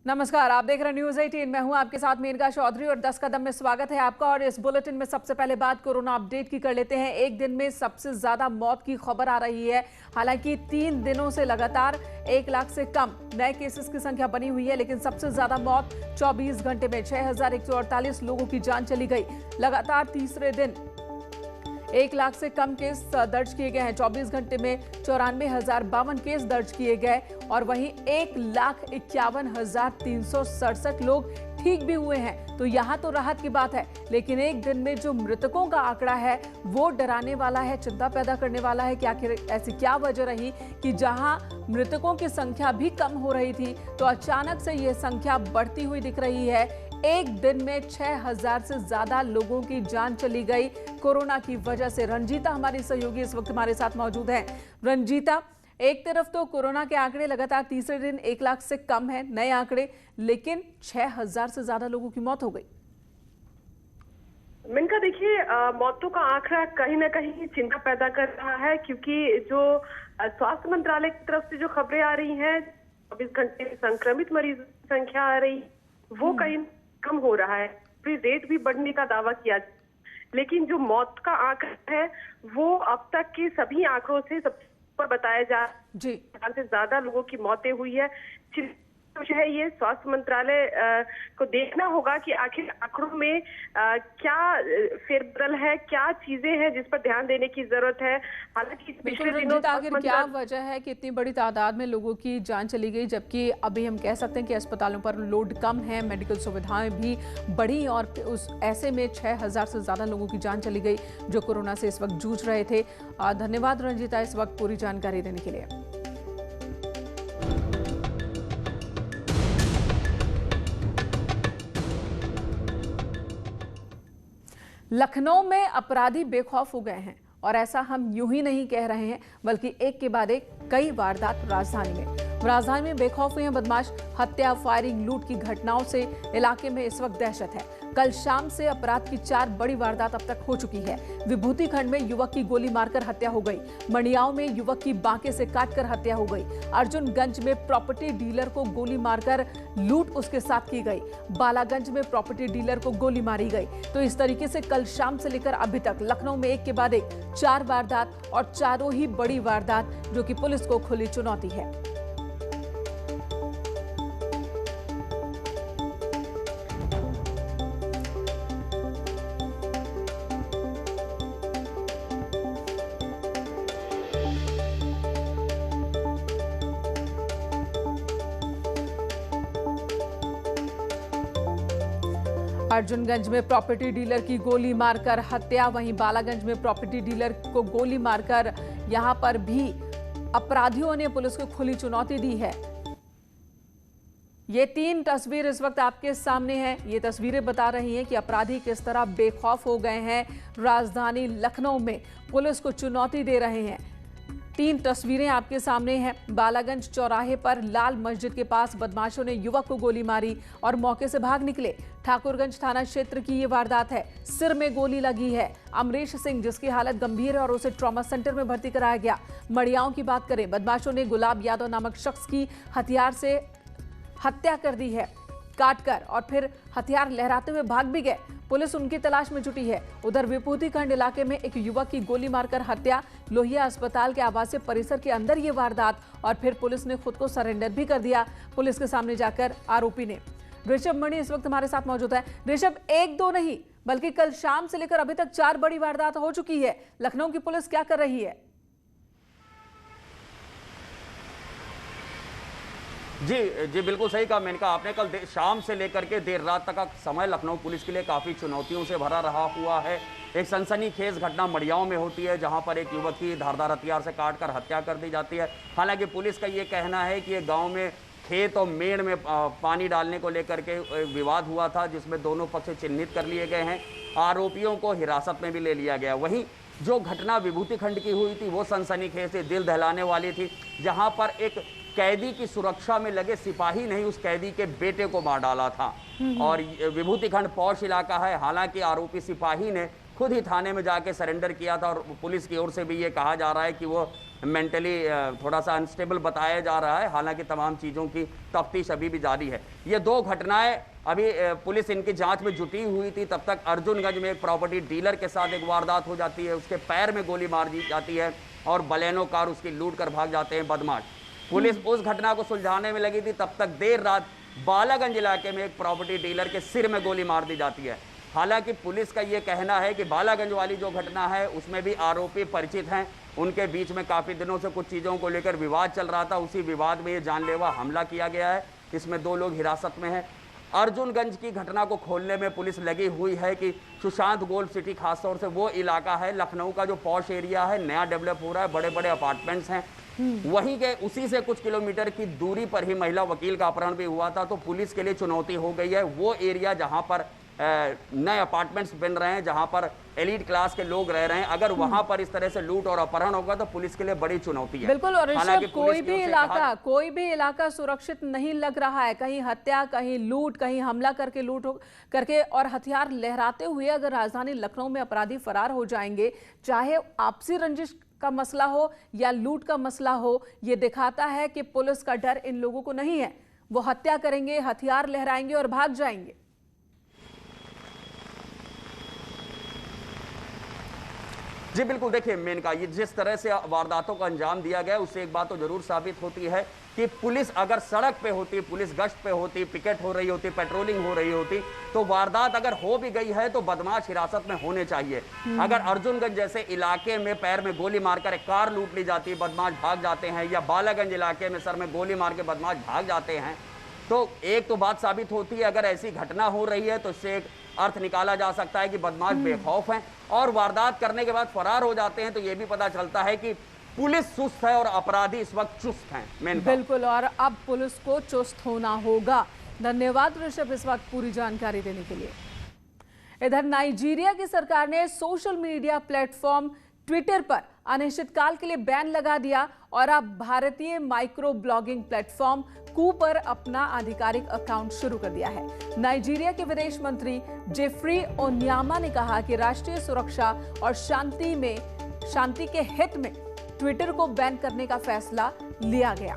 नमस्कार, आप देख रहे हैं न्यूज 18। मैं हूं आपके साथ मेनका चौधरी और 10 कदम में स्वागत है आपका। और इस बुलेटिन में सबसे पहले बात कोरोना अपडेट की कर लेते हैं। एक दिन में सबसे ज्यादा मौत की खबर आ रही है। हालांकि 3 दिनों से लगातार 1 लाख से कम नए केसेस की संख्या बनी हुई है, लेकिन सबसे ज्यादा मौत 24 घंटे में 6148 लोगों की जान चली गई। लगातार तीसरे दिन 1 लाख से कम केस दर्ज किए गए हैं। 24 घंटे में 94,052 केस दर्ज किए गए और वहीं 1,51,367 लोग ठीक भी हुए हैं। तो यहाँ तो राहत की बात है, लेकिन एक दिन में जो मृतकों का आंकड़ा है वो डराने वाला है, चिंता पैदा करने वाला है कि आखिर ऐसी क्या वजह रही कि जहां मृतकों की संख्या भी कम हो रही थी तो अचानक से ये संख्या बढ़ती हुई दिख रही है। एक दिन में 6,000 से ज्यादा लोगों की जान चली गई कोरोना की वजह से। रंजीता हमारी सहयोगी इस वक्त हमारे साथ मौजूद हैं। रंजीता, एक तरफ तो कोरोना के आंकड़े लगातार तीसरे दिन 1 लाख से कम है नए आंकड़े, लेकिन 6,000 से ज्यादा लोगों की मौत हो गई। मिनका, देखिए, मौतों का आंकड़ा कहीं ना कहीं चिंता पैदा कर रहा है, क्योंकि जो स्वास्थ्य मंत्रालय की तरफ से जो खबरें आ रही हैं, 24 घंटे में संक्रमित मरीजों की संख्या आ रही वो कहीं कम हो रहा है। रेट भी बढ़ने का दावा किया, लेकिन जो मौत का आंकड़ा है वो अब तक के सभी आंकड़ों से सबसे ऊपर बताया जा जी से ज्यादा लोगों की मौतें हुई है। जो है ये स्वास्थ्य मंत्रालय को देखना होगा कि आखिर आंकड़ों में क्या फेरबदल है, क्या चीजें हैं जिस पर ध्यान देने की जरूरत है। हालांकि पिछले दिनों आखिर क्या वजह है कि इतनी बड़ी तादाद में लोगों की जान चली गई, जबकि अभी हम कह सकते हैं कि अस्पतालों पर लोड कम है, मेडिकल सुविधाएं भी बढ़ी और उस ऐसे में 6,000 से ज्यादा लोगों की जान चली गई जो कोरोना से इस वक्त जूझ रहे थे। धन्यवाद रंजीता इस वक्त पूरी जानकारी देने के लिए। लखनऊ में अपराधी बेखौफ हो गए हैं और ऐसा हम यूं ही नहीं कह रहे हैं, बल्कि एक के बाद एक कई वारदात राजधानी में बेखौफ हुए हैं बदमाश। हत्या, फायरिंग, लूट की घटनाओं से इलाके में इस वक्त दहशत है। कल शाम से अपराध की 4 बड़ी वारदात अब तक हो चुकी है। विभूति खंड में युवक की गोली मारकर हत्या हो गई। मणियाओं में युवक की बांके से काटकर हत्या हो गई। अर्जुनगंज में प्रॉपर्टी डीलर को गोली मारकर लूट उसके साथ की गई। बालागंज में प्रॉपर्टी डीलर को गोली मारी गई। तो इस तरीके से कल शाम से लेकर अभी तक लखनऊ में एक के बाद एक 4 वारदात और चारों ही बड़ी वारदात, जो कि पुलिस को खुली चुनौती है। अर्जुनगंज में प्रॉपर्टी डीलर की गोली मारकर हत्या, वहीं बालागंज में प्रॉपर्टी डीलर को गोली मारकर यहां पर भी अपराधियों ने पुलिस को खुली चुनौती दी है। ये 3 तस्वीर इस वक्त आपके सामने हैं। ये तस्वीरें बता रही हैं कि अपराधी किस तरह बेखौफ हो गए हैं। राजधानी लखनऊ में पुलिस को चुनौती दे रहे हैं। 3 तस्वीरें आपके सामने हैं। बालागंज चौराहे पर लाल मस्जिद के पास बदमाशों ने युवक को गोली मारी और मौके से भाग निकले। ठाकुरगंज थाना क्षेत्र की ये वारदात है। सिर में गोली लगी है अमरीश सिंह, जिसकी हालत गंभीर है और उसे ट्रॉमा सेंटर में भर्ती कराया गया। मड़ियाओं की बात करें, बदमाशों ने गुलाब यादव नामक शख्स की हथियार से हत्या कर दी है काटकर, और फिर हथियार लहराते हुए भाग भी गए। पुलिस उनकी तलाश में जुटी है। उधर विभूति खंड इलाके में एक युवक की गोली मारकर हत्या, लोहिया अस्पताल के आवासीय परिसर के अंदर ये वारदात, और फिर पुलिस ने खुद को सरेंडर भी कर दिया पुलिस के सामने जाकर आरोपी ने। ऋषभ मणि इस वक्त हमारे साथ मौजूद है। ऋषभ, 1-2 नहीं बल्कि कल शाम से लेकर अभी तक 4 बड़ी वारदात हो चुकी है। लखनऊ की पुलिस क्या कर रही है? जी बिल्कुल सही कहा मेनका आपने। कल शाम से लेकर के देर रात तक का समय लखनऊ पुलिस के लिए काफ़ी चुनौतियों से भरा रहा हुआ है। एक सनसनीखेज घटना मड़ियाओं में होती है, जहां पर एक युवक की धारदार हथियार से काटकर हत्या कर दी जाती है। हालांकि पुलिस का ये कहना है कि ये गांव में खेत और मेड़ में पानी डालने को लेकर के विवाद हुआ था, जिसमें दोनों पक्ष चिन्हित कर लिए गए हैं। आरोपियों को हिरासत में भी ले लिया गया। वहीं जो घटना विभूति खंड की हुई थी वो सनसनीखेज से दिल दहलाने वाली थी, जहां पर एक कैदी की सुरक्षा में लगे सिपाही ने ही उस कैदी के बेटे को मार डाला था। और विभूति खंड पौष इलाका है। हालांकि आरोपी सिपाही ने खुद ही थाने में जाके सरेंडर किया था और पुलिस की ओर से भी ये कहा जा रहा है कि वो मेंटली थोड़ा सा अनस्टेबल बताया जा रहा है। हालांकि तमाम चीज़ों की तफ्तीश अभी भी जारी है। ये दो घटनाएं अभी पुलिस इनकी जांच में जुटी हुई थी, तब तक अर्जुनगंज में एक प्रॉपर्टी डीलर के साथ एक वारदात हो जाती है, उसके पैर में गोली मार दी जाती है और बलेनो कार उसकी लूट कर भाग जाते हैं बदमाश। पुलिस उस घटना को सुलझाने में लगी थी, तब तक देर रात बालागंज इलाके में एक प्रॉपर्टी डीलर के सिर में गोली मार दी जाती है। हालांकि पुलिस का यह कहना है कि बालागंज वाली जो घटना है उसमें भी आरोपी परिचित हैं, उनके बीच में काफ़ी दिनों से कुछ चीज़ों को लेकर विवाद चल रहा था, उसी विवाद में ये जानलेवा हमला किया गया है। इसमें 2 लोग हिरासत में हैं। अर्जुनगंज की घटना को खोलने में पुलिस लगी हुई है कि सुशांत गोल्फ सिटी खासतौर से वो इलाका है, लखनऊ का जो पॉश एरिया है, नया डेवलप हो रहा है, बड़े बड़े अपार्टमेंट्स हैं, वहीं के उसी से कुछ किलोमीटर की दूरी पर ही महिला वकील का अपहरण भी हुआ था। तो पुलिस के लिए चुनौती हो गई है वो एरिया जहां पर नए अपार्टमेंट्स बन रहे हैं, जहां पर एलीट क्लास के लोग रह रहे हैं। अगर वहां पर इस तरह से लूट और अपहरण होगा तो पुलिस के लिए बड़ी चुनौती है। बिल्कुल। और कोई भी इलाका सुरक्षित नहीं लग रहा है। कहीं हत्या, कहीं लूट, कहीं हमला करके करके और हथियार लहराते हुए अगर राजधानी लखनऊ में अपराधी फरार हो जाएंगे, चाहे आपसी रंजिश का मसला हो या लूट का मसला हो, ये दिखाता है कि पुलिस का डर इन लोगों को नहीं है। वो हत्या करेंगे, हथियार लहराएंगे और भाग जाएंगे। जी बिल्कुल। देखिए मेनका, ये जिस तरह से वारदातों को अंजाम दिया गया उससे एक बात तो जरूर साबित होती है कि पुलिस अगर सड़क पे होती, पुलिस गश्त पे होती, पिकेट हो रही होती, पेट्रोलिंग हो रही होती, तो वारदात अगर हो भी गई है तो बदमाश हिरासत में होने चाहिए। अगर अर्जुनगंज जैसे इलाके में पैर में गोली मारकर एक कार लूट ली जाती, बदमाश भाग जाते हैं, या बालागंज इलाके में सर में गोली मार के बदमाश भाग जाते हैं, तो एक तो बात साबित होती है अगर ऐसी घटना हो रही है तो इससे एक अर्थ निकाला जा सकता है कि बदमाश बेखौफ हैं और वारदात करने के बाद फरार हो जाते हैं। तो यह भी पता चलता है कि पुलिस सुस्त है और अपराधी इस वक्त चुस्त हैं। बिल्कुल। और अब पुलिस को चुस्त होना होगा। धन्यवाद ऋषभ इस वक्त पूरी जानकारी देने के लिए। इधर नाइजीरिया की सरकार ने सोशल मीडिया प्लेटफॉर्म ट्विटर पर अनिश्चितकाल के लिए बैन लगा दिया और अब भारतीय माइक्रो ब्लॉगिंग प्लेटफॉर्म कू पर अपना आधिकारिक अकाउंट शुरू कर दिया है। नाइजीरिया के विदेश मंत्री जेफ्री ओन्यामा ने कहा कि राष्ट्रीय सुरक्षा और शांति के हित में ट्विटर को बैन करने का फैसला लिया गया।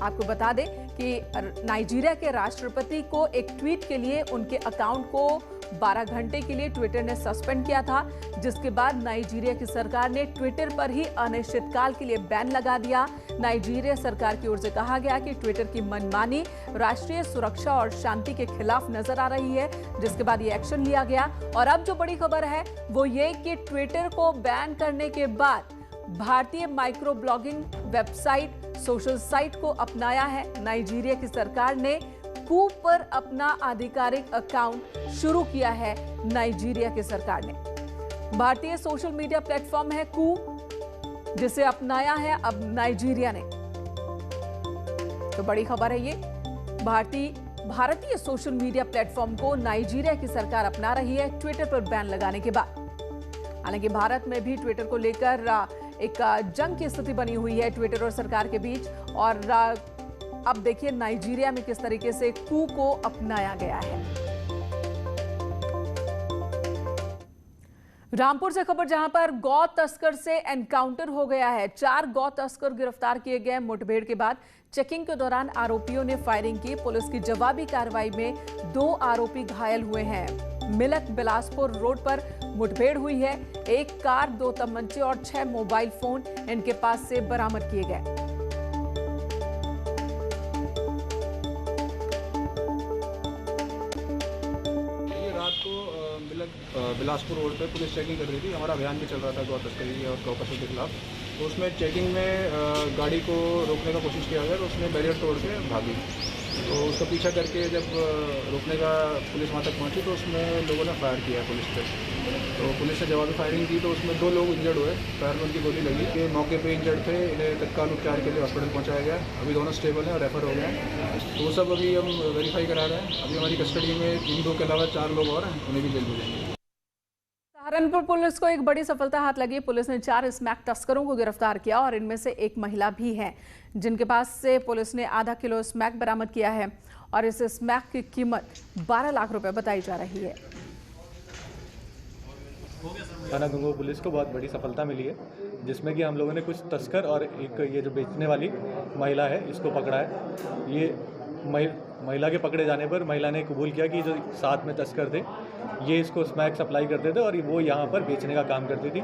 आपको बता दें कि नाइजीरिया के राष्ट्रपति को एक ट्वीट के लिए उनके अकाउंट को 12 घंटे के लिए ट्विटर ने सस्पेंड किया था, जिसके बाद नाइजीरिया की सरकार ने ट्विटर पर ही अनिश्चितकाल के लिए बैन लगा दिया। नाइजीरिया सरकार की ओर से कहा गया कि ट्विटर की मनमानी राष्ट्रीय सुरक्षा और शांति के खिलाफ नजर आ रही है, जिसके बाद ये एक्शन लिया गया। और अब जो बड़ी खबर है वो ये कि ट्विटर को बैन करने के बाद भारतीय micro blogging website social site को अपनाया है। नाइजीरिया की सरकार ने कू पर अपना आधिकारिक अकाउंट शुरू किया है। नाइजीरिया की सरकार ने भारतीय सोशल मीडिया प्लेटफॉर्म है कू, जिसे अपनाया है अब नाइजीरिया ने। तो बड़ी खबर है ये। भारतीय सोशल मीडिया प्लेटफॉर्म को नाइजीरिया की सरकार अपना रही है ट्विटर पर बैन लगाने के बाद। हालांकि भारत में भी ट्विटर को लेकर एक जंग की स्थिति बनी हुई है ट्विटर और सरकार के बीच। और अब देखिए नाइजीरिया में किस तरीके से कू को अपनाया गया है। रामपुर से खबर, जहां पर गौ तस्कर से एनकाउंटर हो गया है। 4 गौ तस्कर गिरफ्तार किए गए। मुठभेड़ के बाद चेकिंग के दौरान आरोपियों ने फायरिंग की। पुलिस की जवाबी कार्रवाई में 2 आरोपी घायल हुए हैं। मिलक बिलासपुर रोड पर मुठभेड़ हुई है। 1 कार, 2 तमंचे और 6 मोबाइल फोन इनके पास से बरामद किए गए। बिलासपुर रोड पे पुलिस चेकिंग कर रही थी। हमारा अभियान भी चल रहा था गौ तस्करी और गौ तस्करी के खिलाफ। तो उसमें चेकिंग में गाड़ी को रोकने का कोशिश किया गया तो उसने बैरियर तोड़ के भागी। तो उसका पीछा करके जब रोकने का पुलिस वहाँ तक पहुँची तो उसमें लोगों ने फायर किया पुलिस पे। तो पुलिस ने जवाबी फायरिंग की तो उसमें 2 लोग इंजर्ड हुए। पैर में उनकी गोली लगी कि मौके पे इंजर्ड थे, इन्हें तत्काल उपचार के लिए हॉस्पिटल पहुँचाया गया। अभी दोनों स्टेबल हैं और रेफर हो गए हैं। तो वो सब अभी हम वेरीफाई करा रहे हैं। अभी हमारी कस्टडी में इन 2 के अलावा 4 लोग और हैं, उन्हें भी जेल भेजेंगे। सहारनपुर पुलिस को एक बड़ी सफलता हाथ लगी। पुलिस ने 4 स्मैक तस्करों को गिरफ्तार किया और इनमें से एक महिला भी है, जिनके पास से पुलिस ने आधा किलो स्मैक बरामद किया है और इस स्मैक की कीमत 12 लाख रुपए बताई जा रही है। थाना गंगोह पुलिस को बहुत बड़ी सफलता मिली है, जिसमें कि हम लोगों ने कुछ तस्कर और एक ये जो बेचने वाली महिला है इसको पकड़ा है। ये महिला के पकड़े जाने पर महिला ने कबूल किया कि जो साथ में तस्कर थे ये इसको स्मैक सप्लाई करते थे और वो यहाँ पर बेचने का काम करती थी।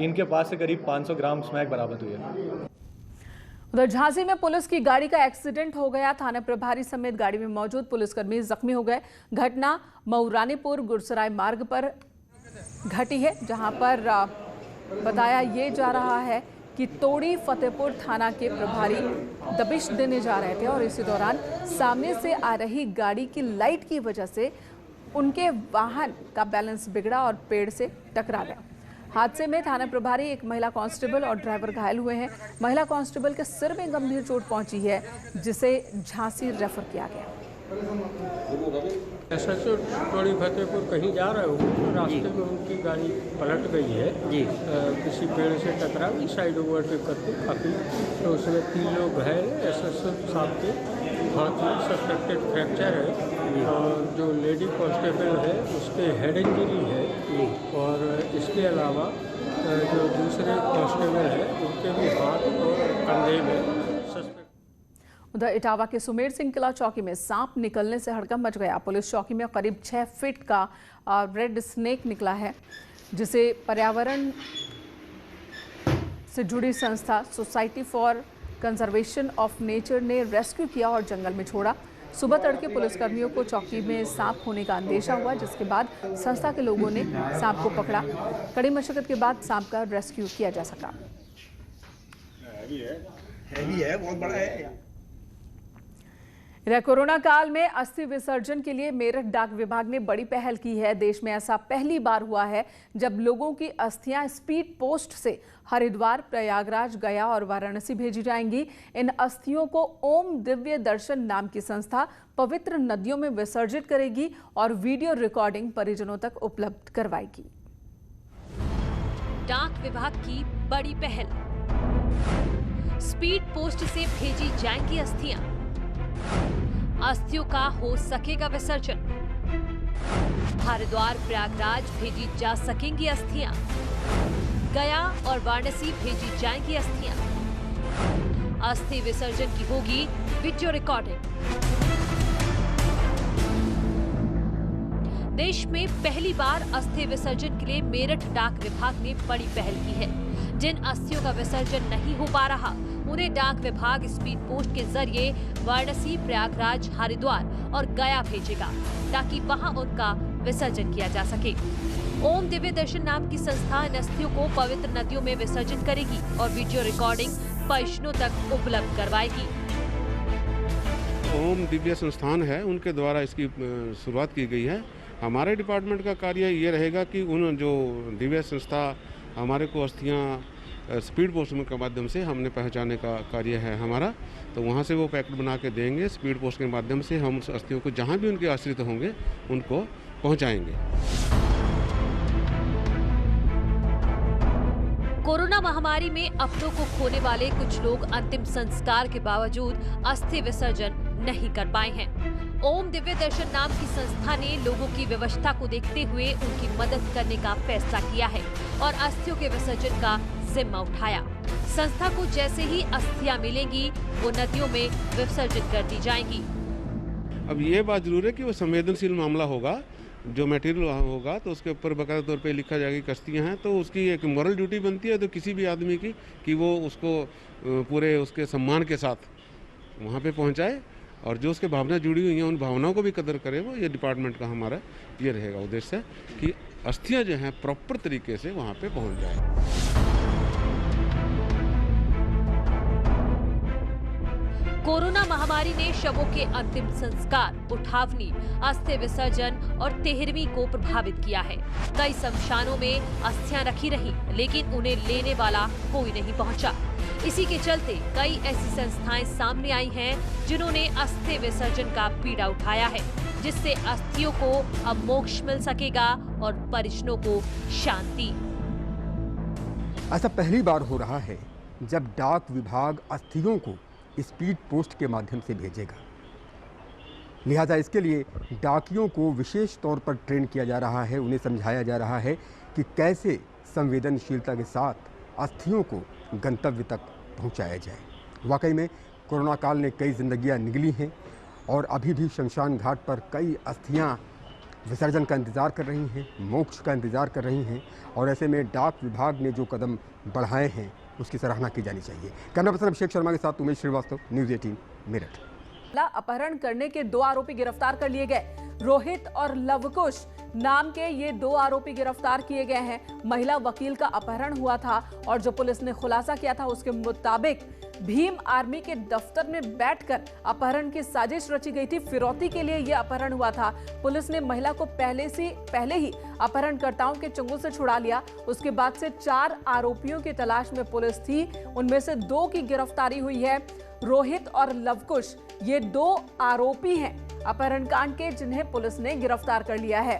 इनके पास से करीब 500 ग्राम स्मैक बरामद हुई है। उधर झांसी में पुलिस की गाड़ी का एक्सीडेंट हो गया। थाना प्रभारी समेत गाड़ी में मौजूद पुलिसकर्मी जख्मी हो गए। घटना मऊरानीपुर गुरसराय मार्ग पर घटी है, जहां पर बताया ये जा रहा है कि तोड़ी फतेहपुर थाना के प्रभारी दबिश देने जा रहे थे और इसी दौरान सामने से आ रही गाड़ी की लाइट की वजह से उनके वाहन का बैलेंस बिगड़ा और पेड़ से टकरा गया। हादसे में थाना प्रभारी, एक महिला कांस्टेबल और ड्राइवर घायल हुए हैं। महिला कांस्टेबल के सिर में गंभीर चोट पहुंची है, जिसे झांसी रेफर किया गया। एसएचओ तोड़ी फतेहपुर कहीं जा रहे हो तो रास्ते में उनकी गाड़ी पलट गई है जी। किसी पेड़ से टकरा गई, साइड ओवरटेक करके काफ़ी, तो उसमें 3 लोग घायल हैं। एसएचओ साहब के हाथ में सस्पेक्टेड फ्रैक्चर है और जो लेडी कांस्टेबल है उसके हेड इंजरी है और इसके अलावा जो दूसरे कांस्टेबल है उनके भी हाथ और कंधे में सस्पेक्ट। उधर इटावा के सुमेर सिंह किला चौकी में सांप निकलने से हड़कंप मच गया। पुलिस चौकी में करीब 6 फीट का रेड स्नेक निकला है, जिसे पर्यावरण से जुड़ी संस्था society for conservation of nature ने रेस्क्यू किया और जंगल में छोड़ा। सुबह तड़के पुलिसकर्मियों को चौकी में सांप होने का अंदेशा हुआ, जिसके बाद संस्था के लोगों ने सांप को पकड़ा। कड़ी मशक्कत के बाद सांप का रेस्क्यू किया जा सका। हैवी है, बहुत बड़ा है। इधर कोरोना काल में अस्थि विसर्जन के लिए मेरठ डाक विभाग ने बड़ी पहल की है। देश में ऐसा पहली बार हुआ है जब लोगों की अस्थियां स्पीड पोस्ट से हरिद्वार, प्रयागराज, गया और वाराणसी भेजी जाएंगी। इन अस्थियों को ओम दिव्य दर्शन नाम की संस्था पवित्र नदियों में विसर्जित करेगी और वीडियो रिकॉर्डिंग परिजनों तक उपलब्ध करवाएगी। डाक विभाग की बड़ी पहल, स्पीड पोस्ट से भेजी जाएंगी अस्थियां। अस्थियों का हो सकेगा विसर्जन। हरिद्वार, प्रयागराज भेजी जा सकेंगी अस्थियां। गया और वाराणसी भेजी जाएंगी अस्थियां। अस्थि विसर्जन की होगी वीडियो रिकॉर्डिंग। देश में पहली बार अस्थि विसर्जन के लिए मेरठ डाक विभाग ने बड़ी पहल की है। जिन अस्थियों का विसर्जन नहीं हो पा रहा उन्हें डाक विभाग स्पीड पोस्ट के जरिए वाराणसी, प्रयागराज, हरिद्वार और गया भेजेगा ताकि वहां उनका विसर्जन किया जा सके। ओम दिव्य दर्शन नाम की संस्था इन अस्थियों को पवित्र नदियों में विसर्जित करेगी और वीडियो रिकॉर्डिंग परिजनों तक उपलब्ध करवाएगी। ओम दिव्य संस्थान है, उनके द्वारा इसकी शुरुआत की गई है। हमारे डिपार्टमेंट का कार्य ये रहेगा कि उन जो दिव्य संस्था हमारे को अस्थियाँ स्पीड पोस्ट के माध्यम से हमने पहुँचाने का कार्य है हमारा, तो वहाँ से वो पैकेट बना के देंगे। स्पीड पोस्ट के माध्यम से हम उस अस्थियों को जहाँ भी उनके आश्रित होंगे उनको पहुँचाएंगे। कोरोना महामारी में अपनों को खोने वाले कुछ लोग अंतिम संस्कार के बावजूद अस्थि विसर्जन नहीं कर पाए हैं। ओम दिव्य दर्शन नाम की संस्था ने लोगों की व्यवस्था को देखते हुए उनकी मदद करने का फैसला किया है और अस्थियों के विसर्जन का जिम्मा उठाया। संस्था को जैसे ही अस्थियां मिलेंगी वो नदियों में विसर्जित कर दी जाएंगी। अब ये बात जरूर है कि वो संवेदनशील मामला होगा। जो मटेरियल होगा तो उसके ऊपर बाकायदा तौर पे लिखा जाएगा कि कश्तियाँ हैं, तो उसकी एक मॉरल ड्यूटी बनती है तो किसी भी आदमी की कि वो उसको पूरे उसके सम्मान के साथ वहाँ पे पहुँचाए और जो उसके भावना जुड़ी हुई हैं उन भावनाओं को भी कदर करे। वो ये डिपार्टमेंट का हमारा ये रहेगा उद्देश्य कि अस्थियाँ जो हैं प्रॉपर तरीके से वहाँ पे पहुँच जाए। कोरोना महामारी ने शवों के अंतिम संस्कार, उठावनी, अस्थि विसर्जन और तेहरवीं को प्रभावित किया है। कई शमशानों में अस्थियां रखी रही, लेकिन उन्हें लेने वाला कोई नहीं पहुंचा। इसी के चलते कई ऐसी संस्थाएं सामने आई हैं जिन्होंने अस्थि विसर्जन का पीड़ा उठाया है, जिससे अस्थियों को अब मोक्ष मिल सकेगा और परिजनों को शांति। ऐसा पहली बार हो रहा है जब डाक विभाग अस्थियों को स्पीड पोस्ट के माध्यम से भेजेगा। लिहाजा इसके लिए डाकियों को विशेष तौर पर ट्रेन किया जा रहा है। उन्हें समझाया जा रहा है कि कैसे संवेदनशीलता के साथ अस्थियों को गंतव्य तक पहुंचाया जाए। वाकई में कोरोना काल ने कई जिंदगियां निगली हैं और अभी भी शमशान घाट पर कई अस्थियां विसर्जन का इंतज़ार कर रही हैं, मोक्ष का इंतज़ार कर रही हैं और ऐसे में डाक विभाग ने जो कदम बढ़ाए हैं उसकी सराहना की जानी चाहिए। कैमरा पर्सन अभिषेक शर्मा के साथ उमेश श्रीवास्तव, न्यूज़ 18 मेरठ। अपहरण करने के 2 आरोपी गिरफ्तार कर लिए गए। रोहित और लवकुश नाम के ये 2 आरोपी गिरफ्तार किए गए हैं। महिला वकील का अपहरण हुआ था और जो पुलिस ने खुलासा किया था उसके मुताबिक भीम आर्मी के दफ्तर में बैठकर अपहरण की साजिश रची गई थी। फिरौती के लिए यह अपहरण हुआ था। पुलिस ने महिला को पहले ही अपहरणकर्ताओं के चंगुल से छुड़ा लिया। उसके बाद से 4 आरोपियों की तलाश में पुलिस थी। उनमें से 2 की गिरफ्तारी हुई है। रोहित और लवकुश ये 2 आरोपी हैं अपहरण कांड के, जिन्हें पुलिस ने गिरफ्तार कर लिया है।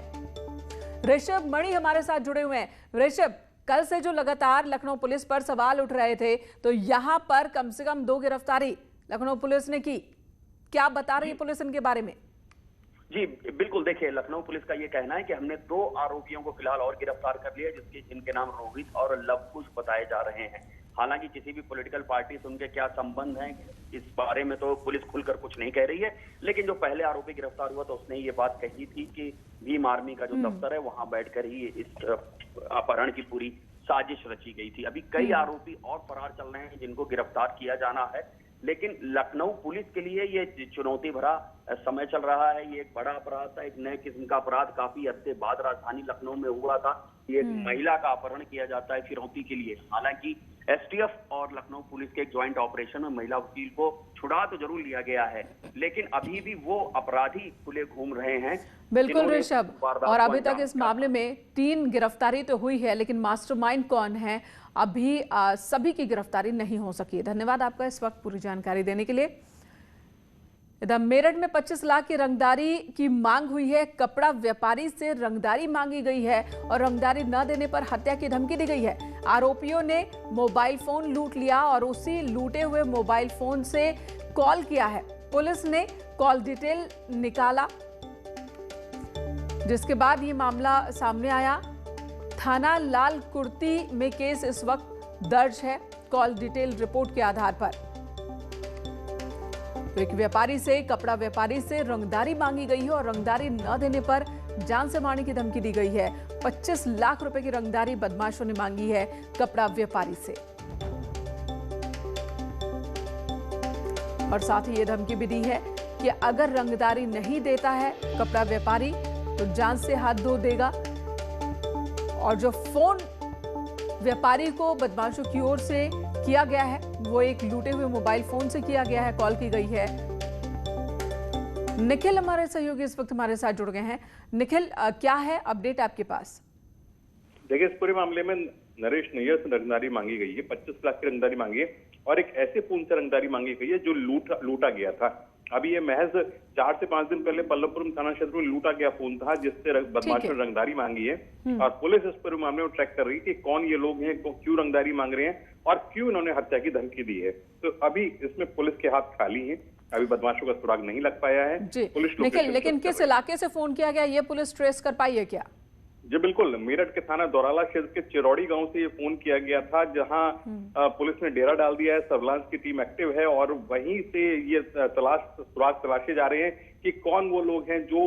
ऋषभ मणि हमारे साथ जुड़े हुए हैं। ऋषभ, कल से जो लगातार लखनऊ पुलिस पर सवाल उठ रहे थे, तो यहां पर कम से कम 2 गिरफ्तारी लखनऊ पुलिस ने की। क्या बता रही है पुलिस इनके बारे में? जी बिल्कुल, देखिए लखनऊ पुलिस का ये कहना है कि हमने 2 आरोपियों को फिलहाल और गिरफ्तार कर लिया, जिनके नाम रोहित और लवकुश बताए जा रहे हैं। हालांकि किसी भी पॉलिटिकल पार्टी से उनके क्या संबंध हैं इस बारे में तो पुलिस खुलकर कुछ नहीं कह रही है, लेकिन जो पहले आरोपी गिरफ्तार हुआ तो उसने ये बात कही थी कि भीम आर्मी का जो दफ्तर है वहां बैठकर ही इस अपहरण की पूरी साजिश रची गई थी। अभी कई आरोपी और फरार चल रहे हैं जिनको गिरफ्तार किया जाना है, लेकिन लखनऊ पुलिस के लिए ये चुनौती भरा समय चल रहा है। ये एक बड़ा अपराध था, एक नए किस्म का अपराध काफी अरसे बाद राजधानी लखनऊ में हुआ था। ये महिला का अपहरण किया जाता है फिरौती के लिए। हालांकि एसटीएफ और लखनऊ पुलिस के एक ज्वाइंट ऑपरेशन में महिला वकील को छुड़ा तो जरूर लिया गया है, लेकिन अभी भी वो अपराधी खुले घूम रहे हैं। बिल्कुल ऋषभ, और अभी तक इस मामले में 3 गिरफ्तारी तो हुई है, लेकिन मास्टरमाइंड कौन है अभी सभी की गिरफ्तारी नहीं हो सकी। धन्यवाद आपका इस वक्त पूरी जानकारी देने के लिए। इधर मेरठ में 25 लाख की रंगदारी की मांग हुई है। कपड़ा व्यापारी से रंगदारी मांगी गई है और रंगदारी न देने पर हत्या की धमकी दी गई है। आरोपियों ने मोबाइल फोन लूट लिया और उसी लूटे हुए मोबाइल फोन से कॉल किया है। पुलिस ने कॉल डिटेल निकाला, जिसके बाद ये मामला सामने आया। थाना लाल कुर्ती में केस इस वक्त दर्ज है कॉल डिटेल रिपोर्ट के आधार पर। तो एक व्यापारी से, कपड़ा व्यापारी से रंगदारी मांगी गई है और रंगदारी न देने पर जान से मारने की धमकी दी गई है। 25 लाख रुपए की रंगदारी बदमाशों ने मांगी है कपड़ा व्यापारी से। और साथ ही ये धमकी भी दी है कि अगर रंगदारी नहीं देता है कपड़ा व्यापारी तो जान से हाथ धो देगा। और जो फोन व्यापारी को बदमाशों की ओर से किया गया है वो एक लूटे हुए मोबाइल फोन से किया गया है, कॉल की गई है। निखिल हमारे सहयोगी इस वक्त हमारे साथ जुड़ गए हैं। निखिल, क्या है अपडेट आपके पास? देखिए, इस पूरे मामले में नरेश नैयर से रंगदारी मांगी गई है, 25 लाख की रंगदारी मांगी है और एक ऐसे फोन से रंगदारी मांगी गई है जो लूटा गया था। अभी ये महज 4 से 5 दिन पहले पल्लवपुरम थाना क्षेत्र में लूटा गया फोन था जिससे बदमाशों ने रंगदारी मांगी है और पुलिस इस पूरे मामले में ट्रैक कर रही है कि कौन ये लोग हैं, क्यों रंगदारी मांग रहे हैं और क्यों इन्होंने हत्या की धमकी दी है। तो अभी इसमें पुलिस के हाथ खाली हैं, अभी बदमाशों का सुराग नहीं लग पाया है। पुलिस निखिल, लेकिन किस इलाके से फोन किया गया ये पुलिस ट्रेस कर पाई है क्या? जी बिल्कुल, मेरठ के थाना दौराला क्षेत्र के चिरौड़ी गांव से ये फोन किया गया था, जहां पुलिस ने डेरा डाल दिया है, सर्विलांस की टीम एक्टिव है और वहीं से ये सुराग तलाशे जा रहे हैं कि कौन वो लोग हैं जो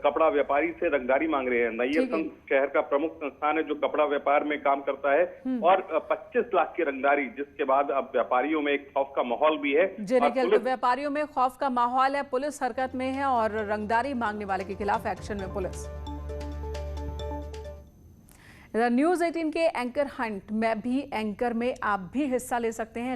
कपड़ा व्यापारी से रंगदारी मांग रहे हैं। नैयर संघ शहर का प्रमुख संस्थान है जो कपड़ा व्यापार में काम करता है और 25 लाख की रंगदारी, जिसके बाद अब व्यापारियों में एक खौफ का माहौल भी है। तो व्यापारियों में खौफ का माहौल है, पुलिस हरकत में है और रंगदारी मांगने वाले के खिलाफ एक्शन में पुलिस। न्यूज़ 18 के एंकर हंट में भी एंकर में आप भी हिस्सा ले सकते हैं।